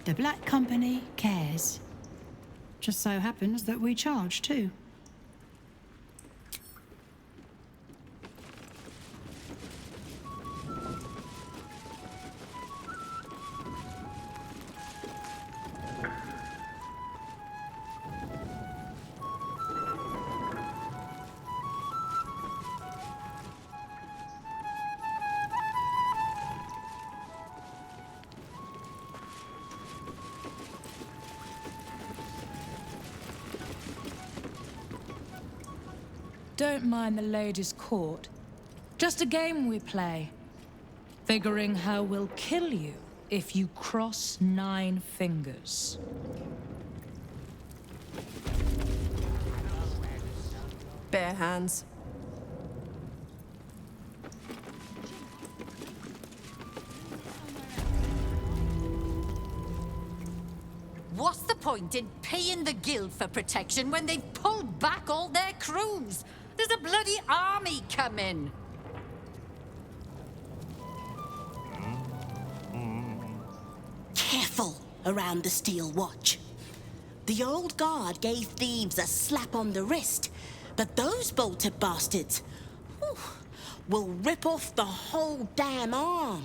The Black Company cares. Just so happens that we charge too. Don't mind the ladies' court. Just a game we play. Figuring how we'll kill you if you cross 9 fingers. Bare hands. What's the point in paying the guild for protection when they've pulled back all their crews? There's a bloody army coming! Careful around the Steel Watch. The old guard gave thieves a slap on the wrist, but those bolted bastards whew, will rip off the whole damn arm.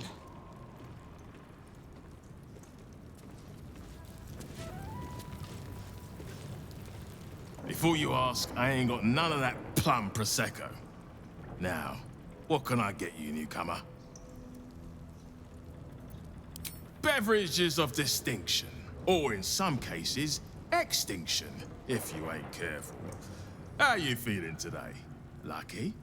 Before you ask, I ain't got none of that plum Prosecco. Now, what can I get you, newcomer? Beverages of distinction, or in some cases, extinction, if you ain't careful. How you feeling today? Lucky?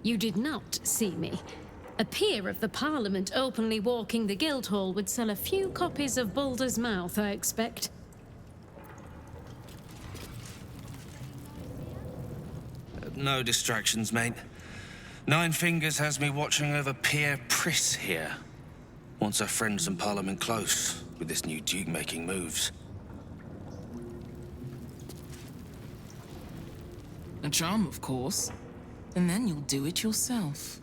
You did not see me. A peer of the Parliament openly walking the Guildhall would sell a few copies of Baldur's Mouth, I expect. No distractions, mate. 9 Fingers has me watching over Pierre Priss here. Wants her friends in Parliament close, with this new Duke making moves. A charm, of course. And then you'll do it yourself.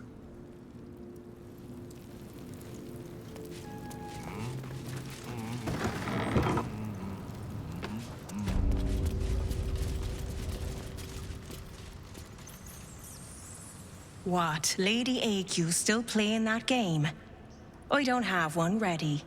What? Lady AQ still playing that game? I don't have one ready.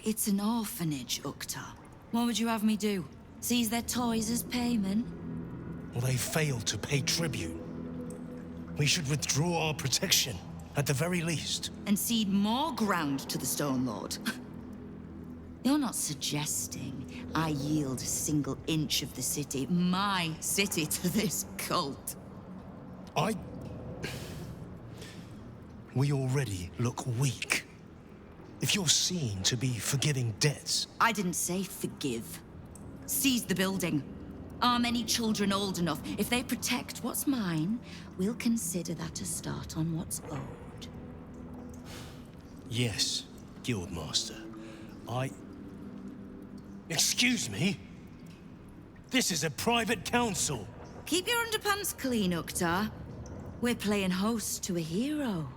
It's an orphanage, Ukta. What would you have me do? Seize their toys as payment? Well, they failed to pay tribute. We should withdraw our protection, at the very least. And cede more ground to the Stone Lord? You're not suggesting I yield a single inch of the city, my city, to this cult? We already look weak. If you're seen to be forgiving debts... I didn't say forgive. Seize the building. Arm any children old enough. If they protect what's mine, we'll consider that a start on what's owed. Yes, Guildmaster. Excuse me? This is a private council. Keep your underpants clean, Ukta. We're playing host to a hero.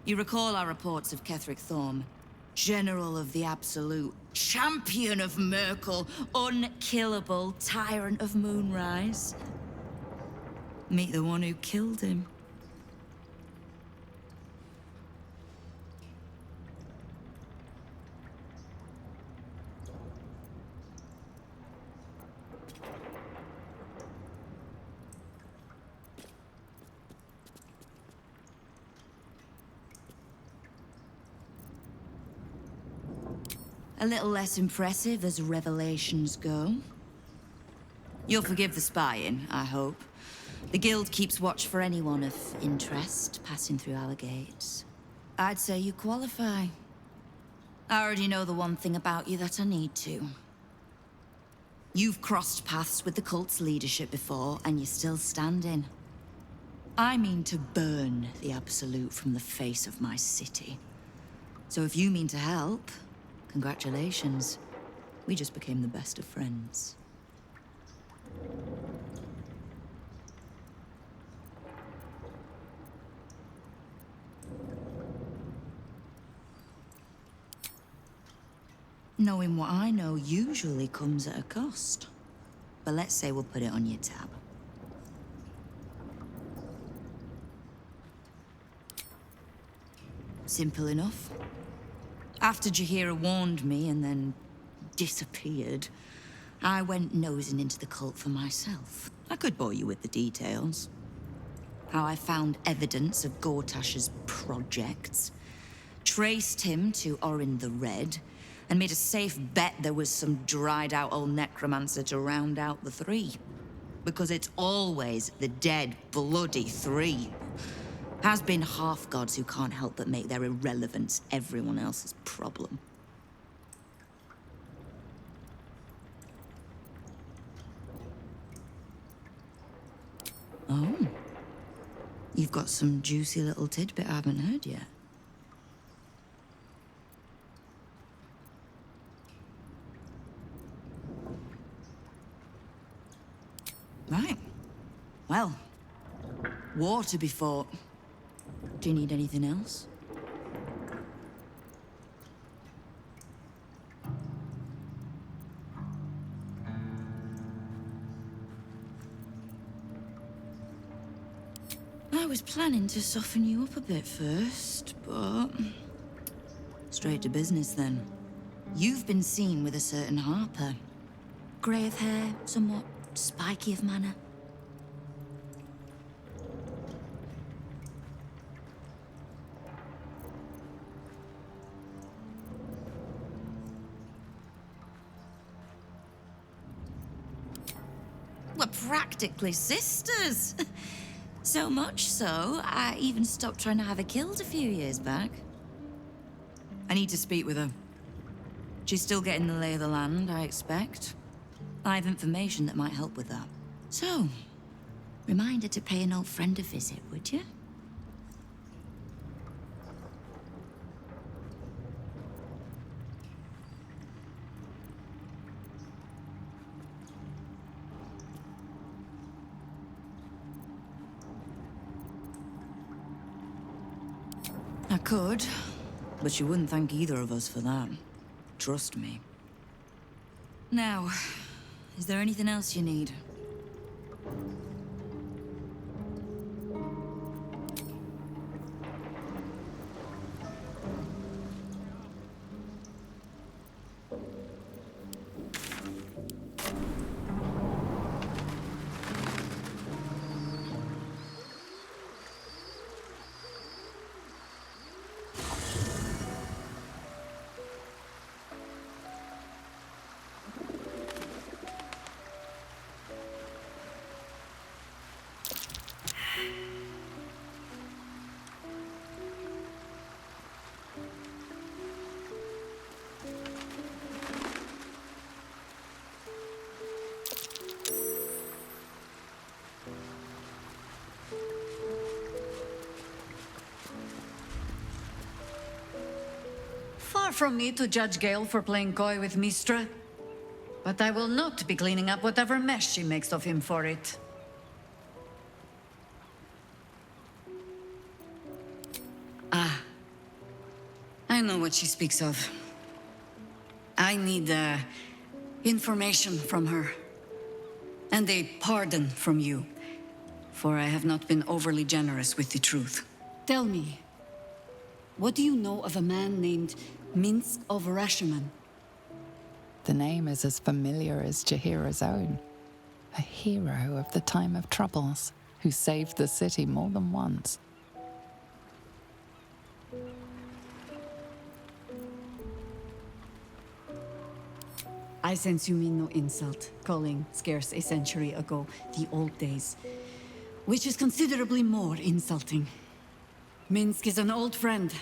You recall our reports of Ketheric Thorm, General of the Absolute, Champion of Merkel, unkillable Tyrant of Moonrise. Meet the one who killed him. A little less impressive as revelations go. You'll forgive the spying, I hope. The Guild keeps watch for anyone of interest passing through our gates. I'd say you qualify. I already know the one thing about you that I need to. You've crossed paths with the cult's leadership before, and you're still standing. I mean to burn the Absolute from the face of my city. So if you mean to help, congratulations. We just became the best of friends. Knowing what I know usually comes at a cost. But let's say we'll put it on your tab. Simple enough. After Jaheira warned me and then disappeared, I went nosing into the cult for myself. I could bore you with the details. How I found evidence of Gortash's projects, traced him to Orin the Red, and made a safe bet there was some dried-out old necromancer to round out the three. Because it's always the dead, bloody three. Has been half-gods who can't help but make their irrelevance everyone else's problem. Oh. You've got some juicy little tidbit I haven't heard yet. Right. Well, war to be fought. Do you need anything else? I was planning to soften you up a bit first, but... straight to business then. You've been seen with a certain Harper. Grey of hair, somewhat spiky of manner. We're practically sisters. So much so, I even stopped trying to have her killed a few years back. I need to speak with her. She's still getting the lay of the land, I expect. I have information that might help with that. So, remind her to pay an old friend a visit, would you? I could, but she wouldn't thank either of us for that. Trust me. Now, is there anything else you need? Far from me to judge Gale for playing coy with Mistra, but I will not be cleaning up whatever mess she makes of him for it. I know what she speaks of. I need information from her. And a pardon from you, for I have not been overly generous with the truth. Tell me, what do you know of a man named Minsk of Rashomon? The name is as familiar as Jahira's own. A hero of the time of troubles, who saved the city more than once. I sense you mean no insult, calling scarce a century ago the old days, which is considerably more insulting. Minsk is an old friend.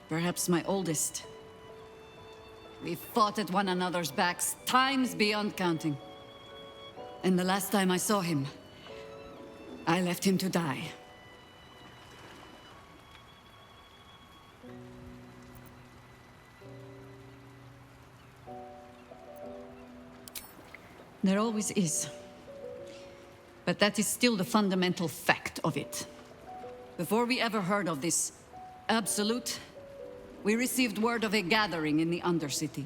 Perhaps my oldest. We fought at one another's backs, times beyond counting. And the last time I saw him, I left him to die. There always is. But that is still the fundamental fact of it. Before we ever heard of this absolute, we received word of a gathering in the Undercity.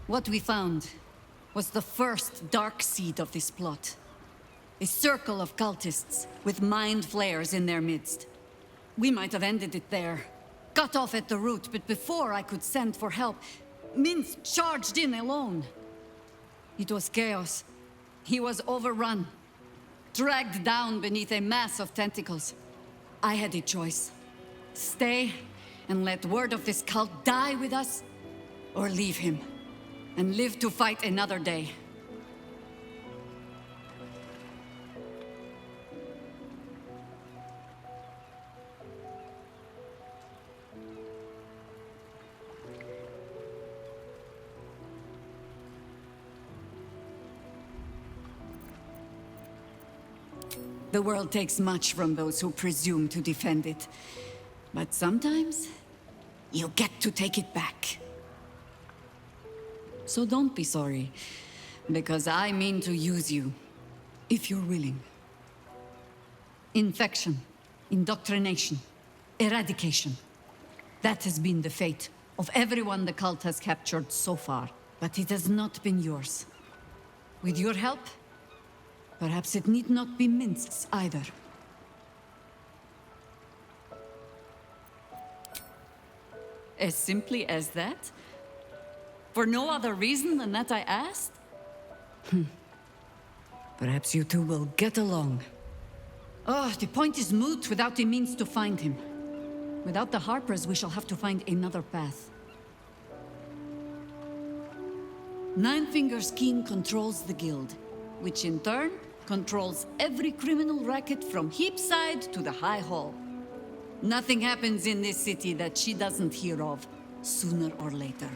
What we found was the first dark seed of this plot. A circle of cultists with mind flayers in their midst. We might have ended it there, cut off at the root, but before I could send for help, Minsk charged in alone. It was chaos. He was overrun, dragged down beneath a mass of tentacles. I had a choice. Stay and let word of this cult die with us, or leave him and live to fight another day. The world takes much from those who presume to defend it. But sometimes, you get to take it back. So don't be sorry, because I mean to use you, if you're willing. Infection, indoctrination, eradication. That has been the fate of everyone the cult has captured so far. But it has not been yours. With your help, perhaps it need not be Minsk's either. As simply as that? For no other reason than that I asked? Perhaps you two will get along. Oh, the point is moot without the means to find him. Without the Harpers, we shall have to find another path. Nine Fingers King controls the guild, which in turn controls every criminal racket from Heapside to the High Hall. Nothing happens in this city that she doesn't hear of, sooner or later.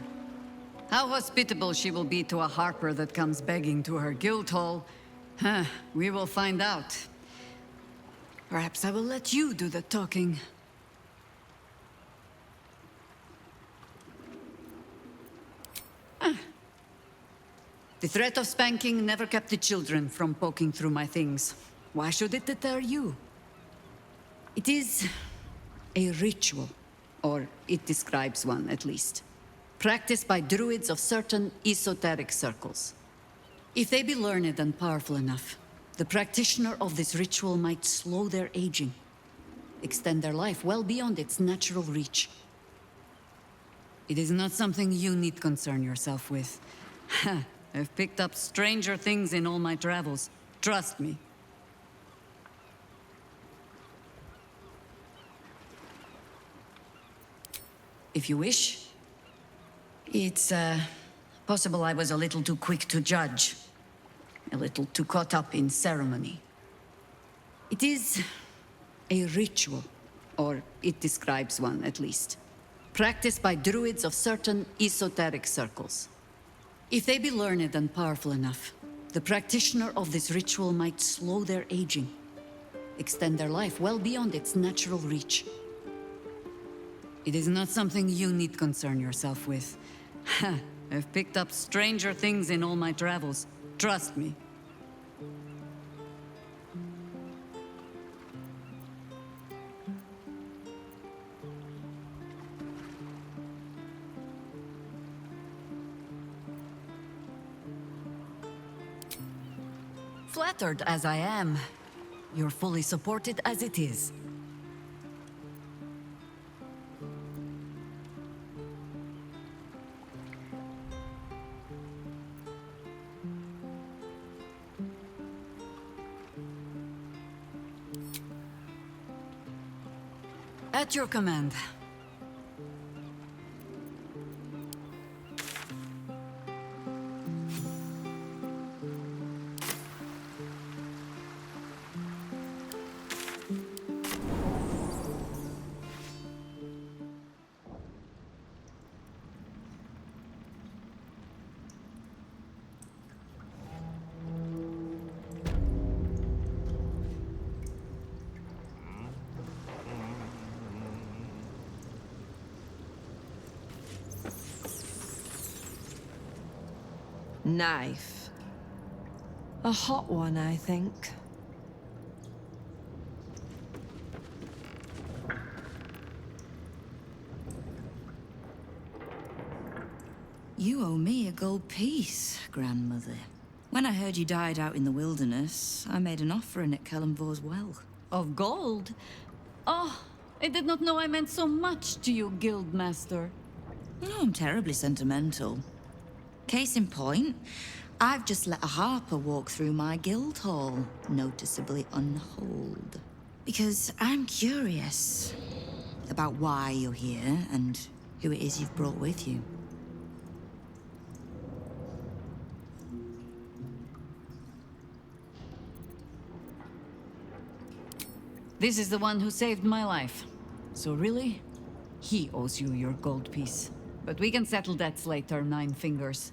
How hospitable she will be to a Harper that comes begging to her guild hall, we will find out. Perhaps I will let you do the talking. The threat of spanking never kept the children from poking through my things. Why should it deter you? It is a ritual, or it describes one at least, practiced by druids of certain esoteric circles. If they be learned and powerful enough, the practitioner of this ritual might slow their aging, extend their life well beyond its natural reach. It is not something you need concern yourself with. I've picked up stranger things in all my travels. Trust me. If you wish, it's possible I was a little too quick to judge. A little too caught up in ceremony. It is a ritual, or it describes one at least, practiced by druids of certain esoteric circles. If they be learned and powerful enough, the practitioner of this ritual might slow their aging, extend their life well beyond its natural reach. It is not something you need concern yourself with. I've picked up stranger things in all my travels. Trust me. Flattered as I am, you're fully supported as it is. At your command. Knife. A hot one, I think. You owe me a gold piece, grandmother. When I heard you died out in the wilderness, I made an offering at Kellamvor's well. Of gold? Oh, I did not know I meant so much to you, Guildmaster. Oh, I'm terribly sentimental. Case in point, I've just let a harper walk through my guild hall, noticeably unholed. Because I'm curious about why you're here and who it is you've brought with you. This is the one who saved my life. So really, he owes you your gold piece. But we can settle debts later, Nine Fingers.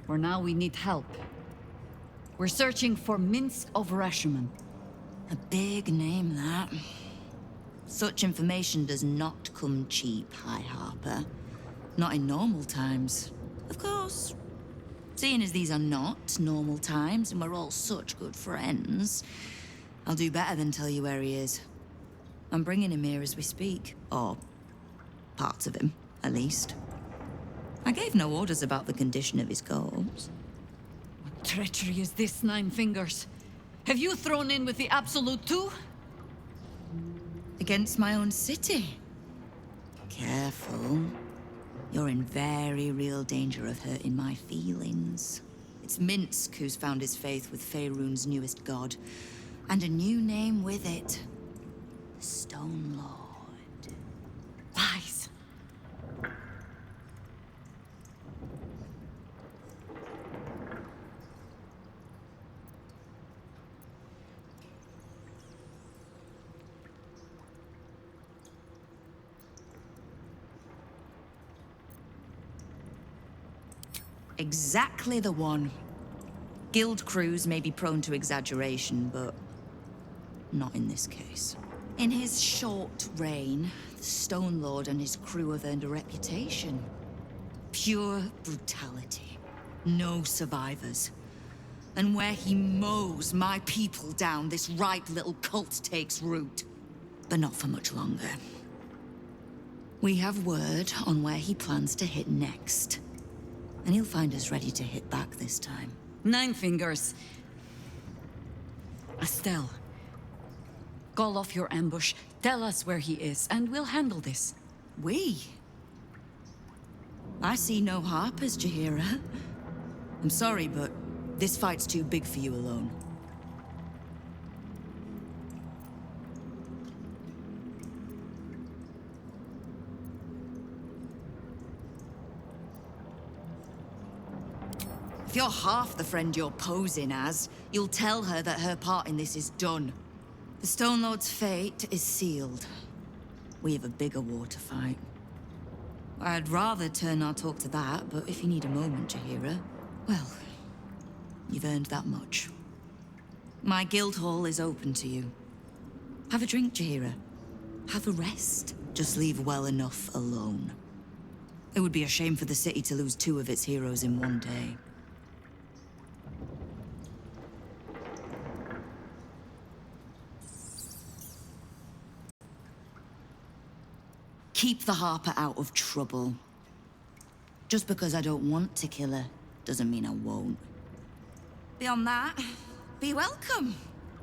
For now, we need help. We're searching for Minsk of Rashomon. A big name, that. Such information does not come cheap, High Harper. Not in normal times. Of course. Seeing as these are not normal times and we're all such good friends, I'll do better than tell you where he is. I'm bringing him here as we speak. Or parts of him, at least. I gave no orders about the condition of his corpse. What treachery is this, Nine Fingers? Have you thrown in with the Absolute too? Against my own city. Careful. You're in very real danger of hurting my feelings. It's Minsk who's found his faith with Faerun's newest god. And a new name with it. The Stone Lord. Lies. Exactly the one. Guild crews may be prone to exaggeration, but not in this case. In his short reign, the Stone Lord and his crew have earned a reputation. Pure brutality. No survivors. And where he mows my people down, this ripe little cult takes root. But not for much longer. We have word on where he plans to hit next. And he'll find us ready to hit back this time. Nine Fingers. Estelle. Call off your ambush, tell us where he is, and we'll handle this. We? I see no Harpers, Jaheira. I'm sorry, but this fight's too big for you alone. If you're half the friend you're posing as, you'll tell her that her part in this is done. The Stone Lord's fate is sealed. We have a bigger war to fight. I'd rather turn our talk to that, but if you need a moment, Jaheira, well, you've earned that much. My guild hall is open to you. Have a drink, Jaheira. Have a rest. Just leave well enough alone. It would be a shame for the city to lose 2 of its heroes in one day. Keep the Harper out of trouble. Just because I don't want to kill her, doesn't mean I won't. Beyond that, Be welcome.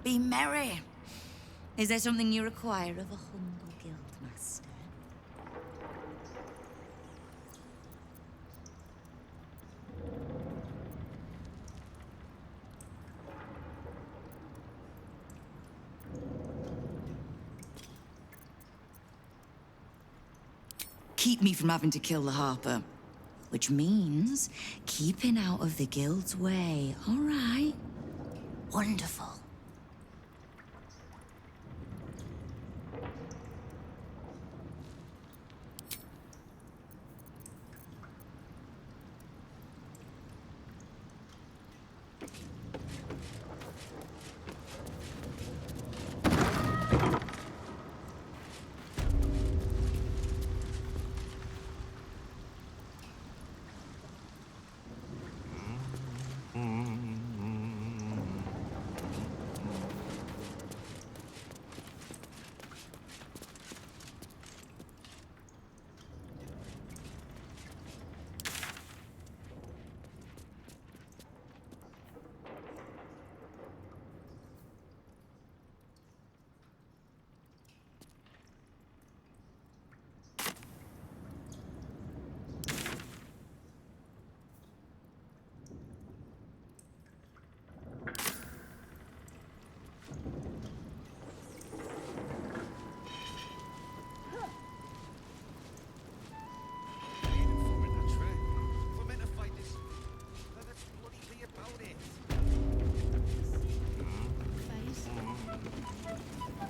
Be merry. Is there something you require of a humble guildmaster? Keep me from having to kill the Harper. Which means keeping out of the guild's way, all right? Wonderful.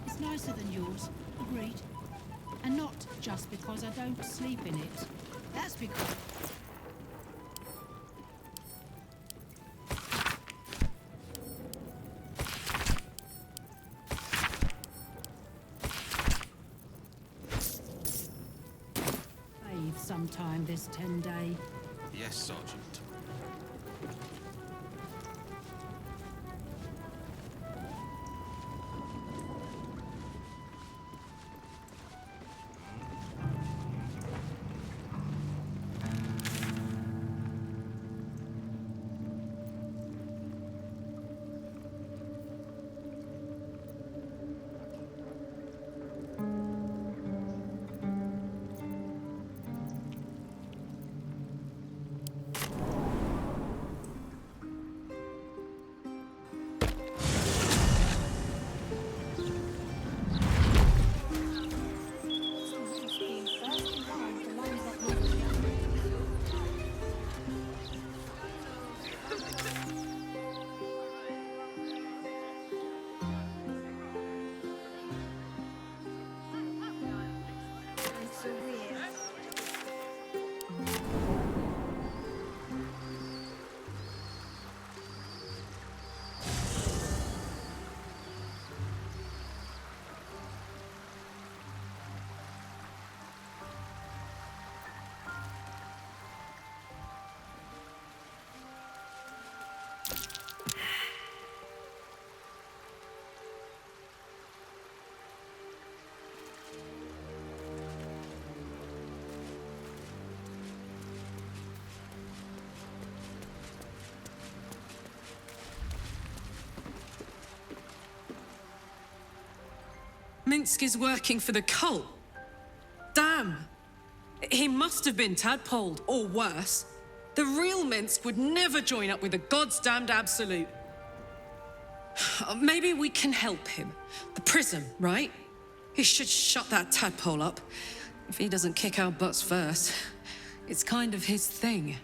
It's nicer than yours, agreed. And not just because I don't sleep in it. That's because... bathe sometime this 10-day. Yes, Sergeant. Minsk is working for the cult. Damn! He must have been tadpoled, or worse. The real Minsk would never join up with the goddamned Absolute. Maybe we can help him. The prism, right? He should shut that tadpole up. If he doesn't kick our butts first. It's kind of his thing.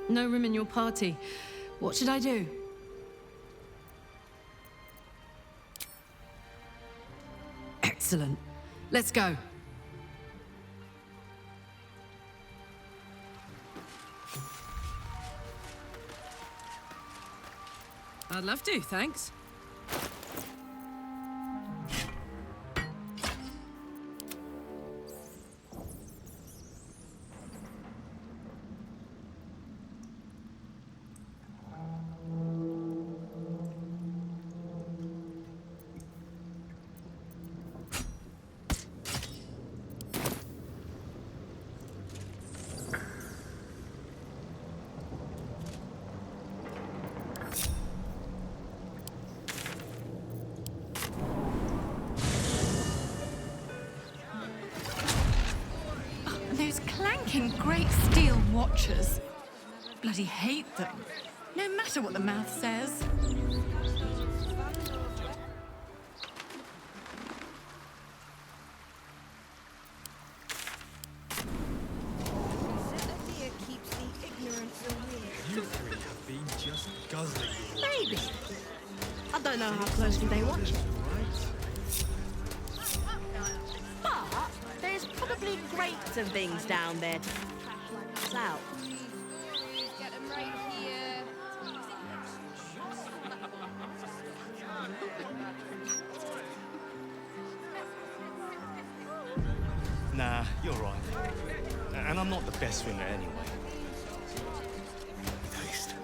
No room in your party. What should I do? Excellent. Let's go. I'd love to, thanks. Those clanking great steel watchers. Bloody hate them. No matter what the mouth says. You three have been just guzzling. Maybe. I don't know how closely they watch it. But there's probably grates and things down there to trash like out. Get them right here. Nah, you're right. And I'm not the best swimmer anyway. Taste.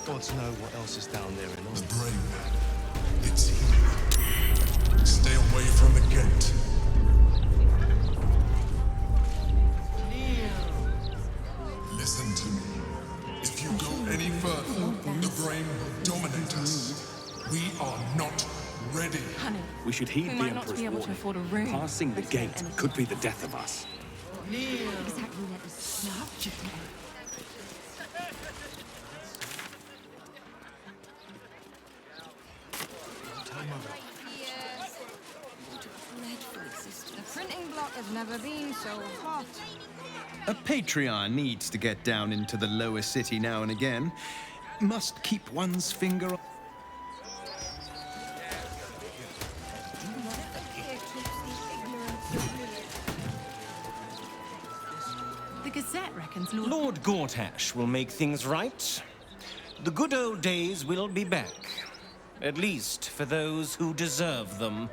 Gods know what else is down there in The brain. It's here. Stay away from the gate. Listen to me. If you go any further, the brain will dominate us. We are not ready. Honey, We should heed we the might not Emperor's be able to warning. afford a room. Passing the gate could be the death of us. Exactly what the subject. The printing block has never been so hot. A Patreon needs to get down into the lower city now and again. Must keep one's finger on. The Gazette reckons Lord Gortash will make things right. The good old days will be back. At least for those who deserve them.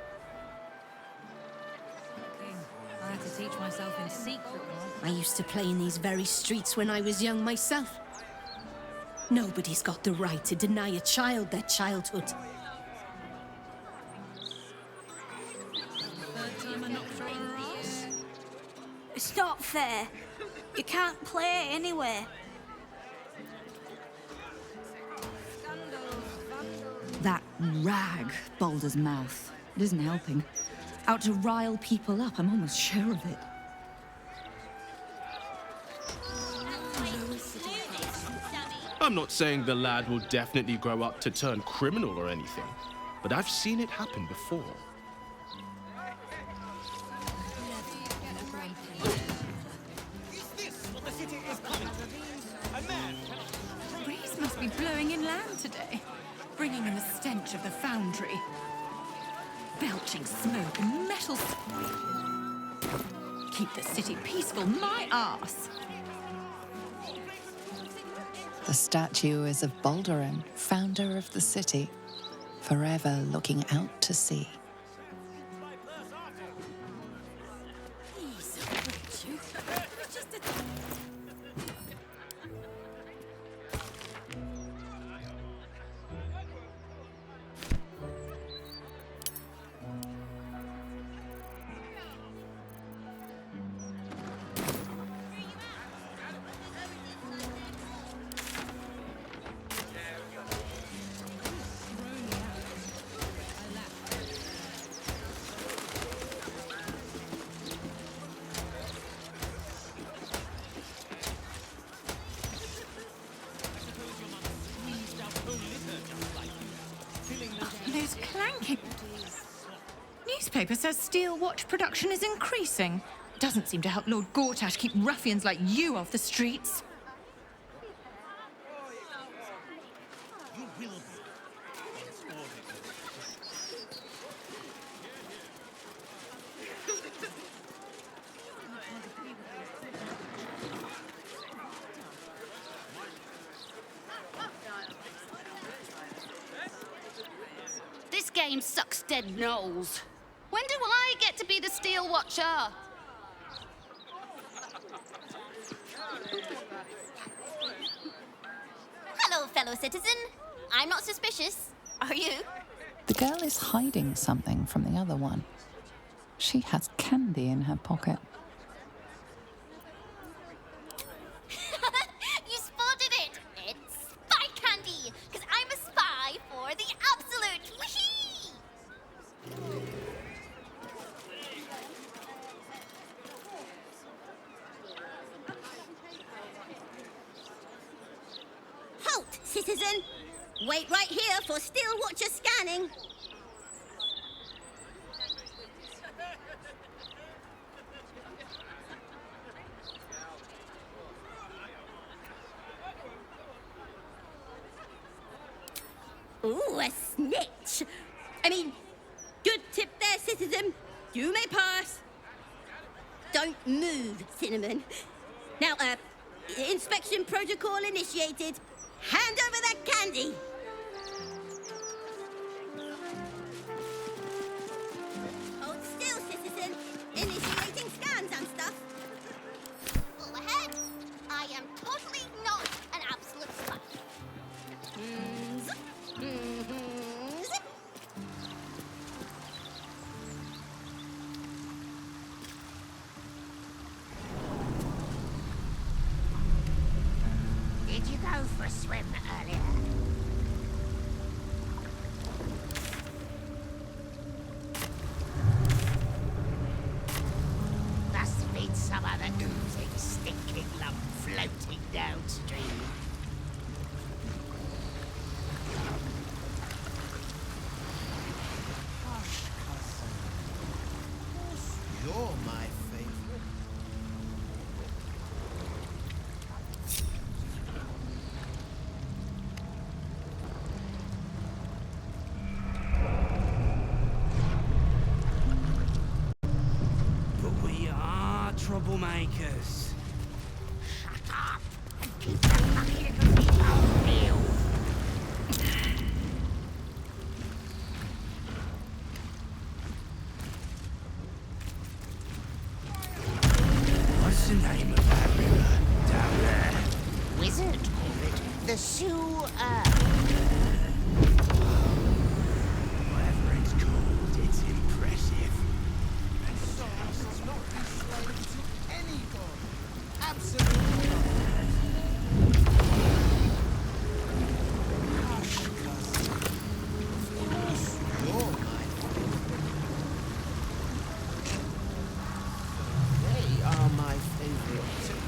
I had to teach myself in secret. I used to play in these very streets when I was young myself. Nobody's got the right to deny a child their childhood. It's not fair. You can't play anywhere. That rag, Baldur's mouth. It isn't helping. Out to rile people up, I'm almost sure of it. I'm not saying the lad will definitely grow up to turn criminal or anything, but I've seen it happen before. The breeze must be blowing inland today, bringing in the stench of the foundry. Belching smoke and metal. Keep the city peaceful, my arse. The statue is of Baldur, founder of the city, forever looking out to sea. Those clanking. Newspaper says steel watch production is increasing. Doesn't seem to help Lord Gortash keep ruffians like you off the streets. This game sucks dead nose. When do I get to be the Steel Watcher? Hello, fellow citizen. I'm not suspicious. Are you? The girl is hiding something from the other one. She has candy in her pocket. You spotted it. It's spy candy, because I'm a spy for the Absolute. Whee! citizen. Wait right here for Steel Watcher scanning. Ooh, a snitch. I mean, good tip there, citizen. You may pass. Don't move, Cinnamon. Now, inspection protocol initiated. Hand over that candy. Hold still, citizen. Initiating scans and stuff. All ahead. I am totally not an absolute spy. Zip. Zip. Did you go for a swim earlier? Must have been some other oozing, stinking lump floating downstream. Hush, cousin. Of course, you're my favorite. But we are troublemakers. Shut up! Keep that fucking little people real. What's the name of that river down there? Wizard called it the sewer. Whatever it's called, it's impressive. And Sauce not be slave to anybody. Absolutely nothing. Hush, cousin. Of course, you're my favorite. They are my favorite too.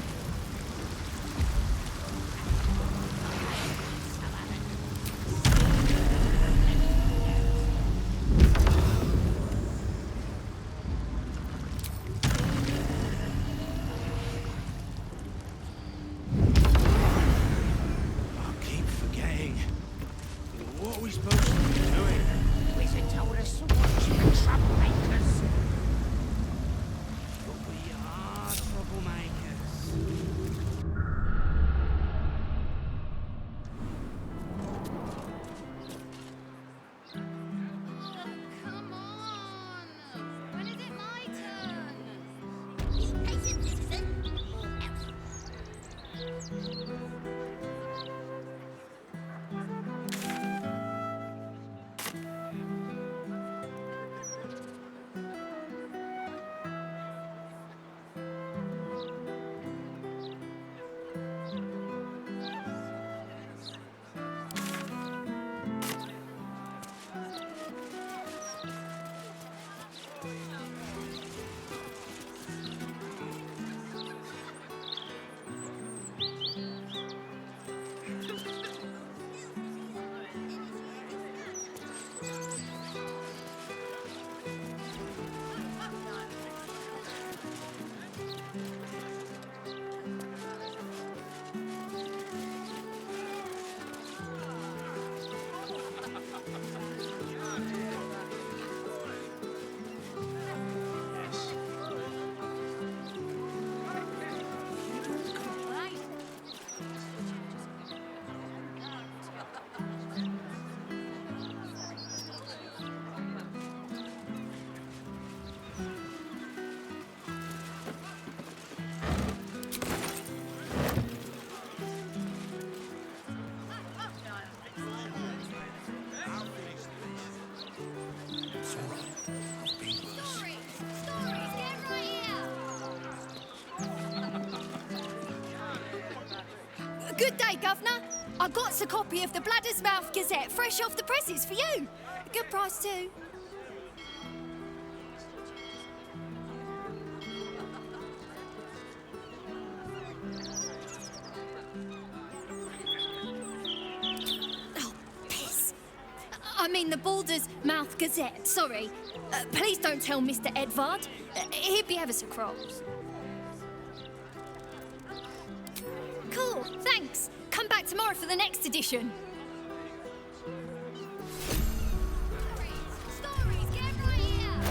I keep forgetting. What are we supposed to be doing? Wizard told us to watch for troublemakers. But we are troublemakers. Come on. When is it my turn? Be patient, citizen. Good day, Governor. I got a copy of the Bladder's Mouth Gazette fresh off the presses for you. A good price too. mean the Baldur's Mouth Gazette, sorry. Please don't tell Mr. Edvard. He'd be ever so cross. Cool, thanks. Come back tomorrow for the next edition. Stories, get right here!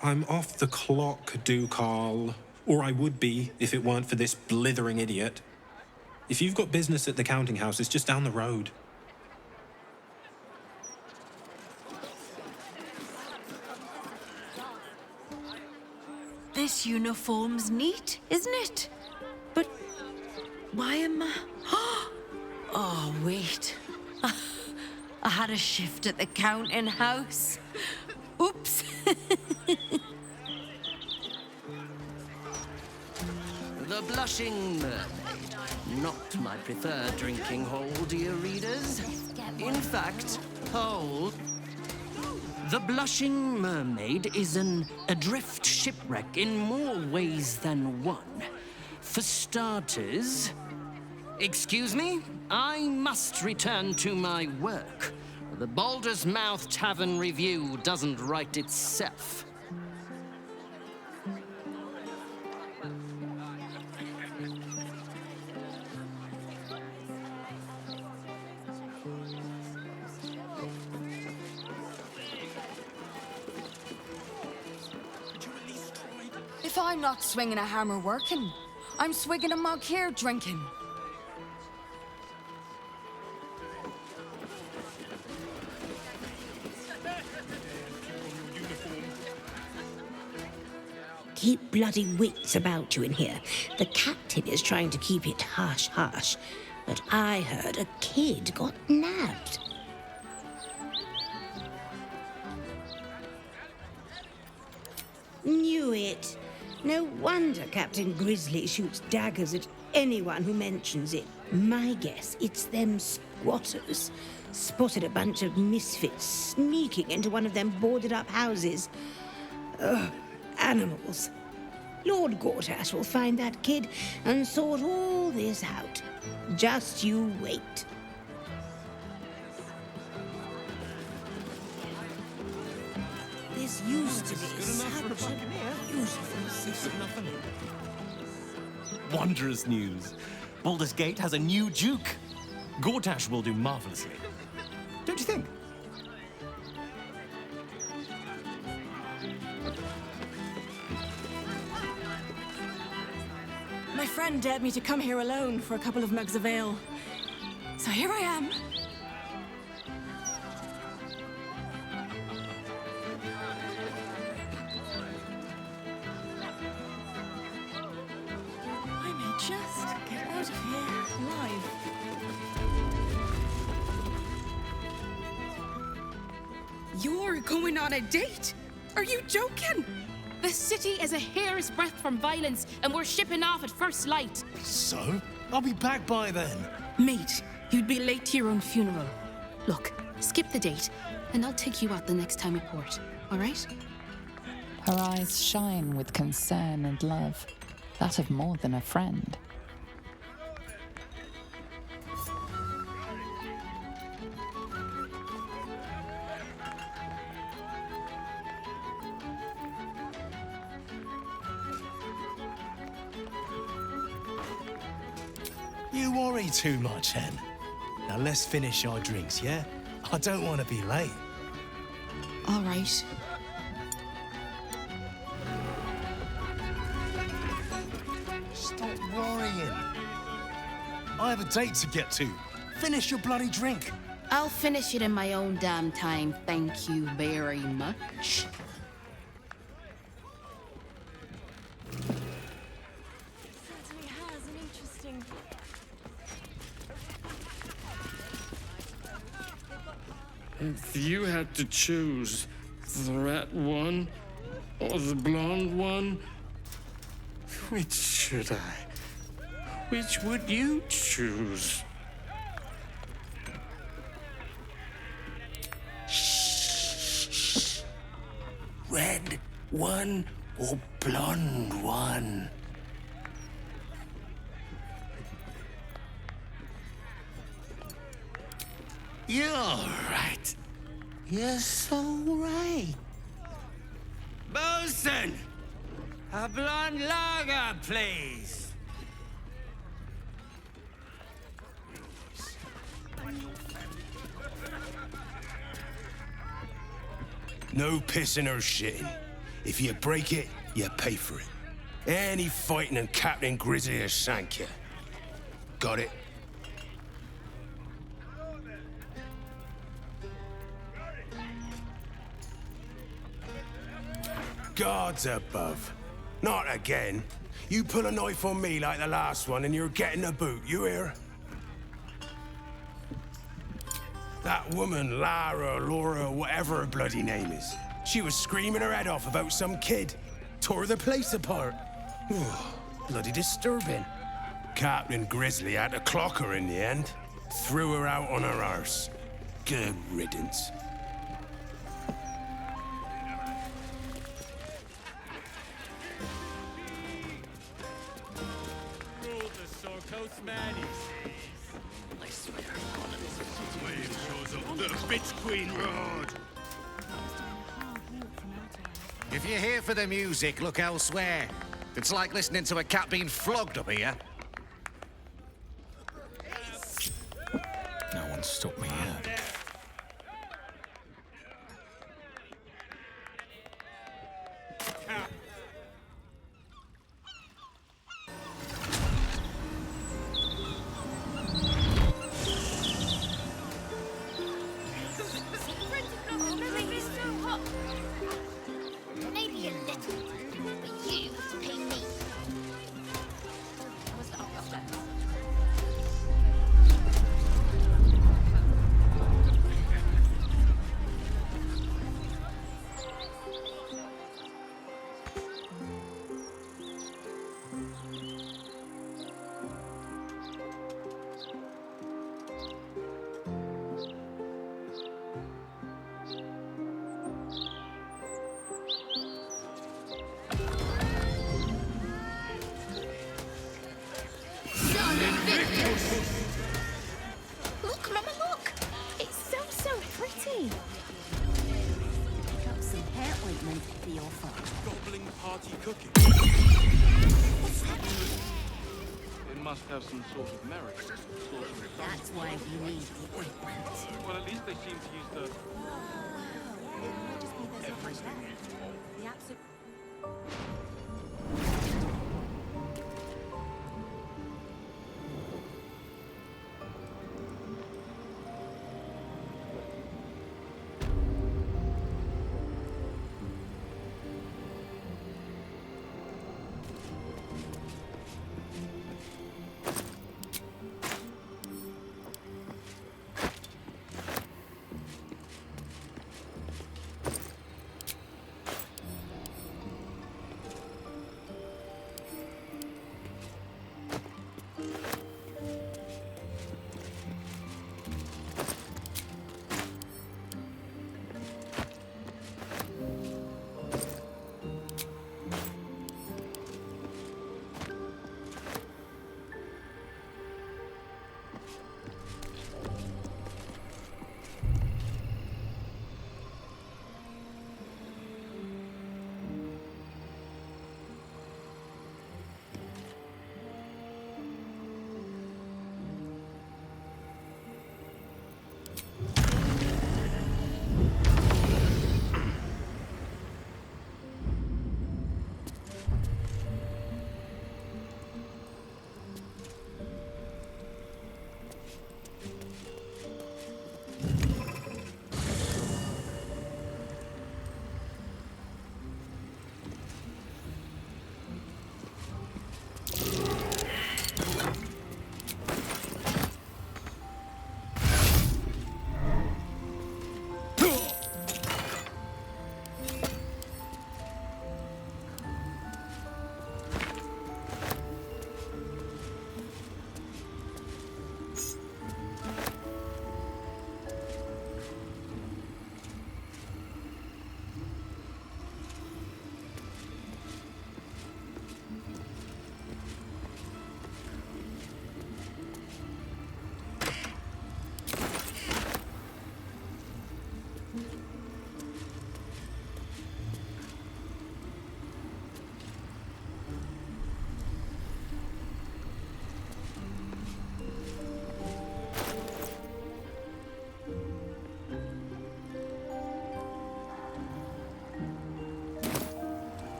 I'm off the clock, Ducarl. Or I would be, if it weren't for this blithering idiot. If you've got business at the counting house, it's just down the road. This uniform's neat, isn't it? But why am I... Oh, wait. I had a shift at the counting house. Oops. The Blushing Mermaid. Not my preferred drinking hole, dear readers. In fact, hold. The Blushing Mermaid is an adrift shipwreck in more ways than one. For starters... Excuse me? I must return to my work. The Baldur's Mouth Tavern Review doesn't write itself. If I'm not swinging a hammer working, I'm swigging a mug here drinking. Keep bloody wits about you in here. The captain is trying to keep it hush-hush, but I heard a kid got nabbed. Knew it. No wonder Captain Grizzly shoots daggers at anyone who mentions it. My guess, it's them squatters. Spotted a bunch of misfits sneaking into one of them boarded-up houses. Ugh, animals. Lord Gortash will find that kid and sort all this out. Just you wait. This used to be such a beautiful city. Wondrous news. Baldur's Gate has a new Duke. Gortash will do marvelously. Don't you think? My friend dared me to come here alone for a couple of mugs of ale. So here I am. I may just get out of here alive. You're going on a date? Are you joking? The city is a hair's breadth from violence, and we're shipping off at first light. So? I'll be back by then. Mate, you'd be late to your own funeral. Look, skip the date, and I'll take you out the next time we port, all right? Her eyes shine with concern and love, that of more than a friend. You worry too much, Hen. Now let's finish our drinks, yeah? I don't want to be late. All right. Stop worrying. I have a date to get to. Finish your bloody drink. I'll finish it in my own damn time, thank you very much. If you had to choose the rat one or the blonde one, which should I? Which would you choose? Red one or blonde one? You're right. You're so right. Bosun! A blonde lager, please. No pissing or shitting. If you break it, you pay for it. Any fighting and Captain Grizzly will shank you. Got it? Gods above. Not again. You pull a knife on me like the last one and you're getting a boot, you hear? That woman, Lara, Laura, whatever her bloody name is, she was screaming her head off about some kid. Tore the place apart. Bloody disturbing. Captain Grizzly had to clock her in the end. Threw her out on her arse. Good riddance. I swear on the bitch queen road. If you're here for the music, look elsewhere. It's like listening to a cat being flogged up here. No one stopped me yet. Maybe a little, but you have to pay me. Look, Mama, look! It's so pretty. Pick up some hair ointment for your father. Gobbling party cooking. It must have some sort of merit. That's why we need the ointment. Well, at least they seem to use the... everything. The absolute...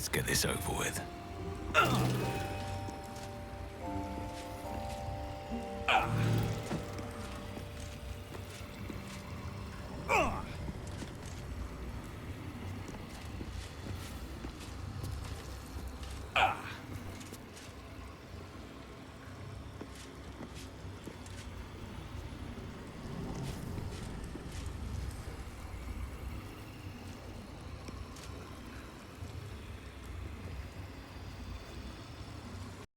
Let's get this over with.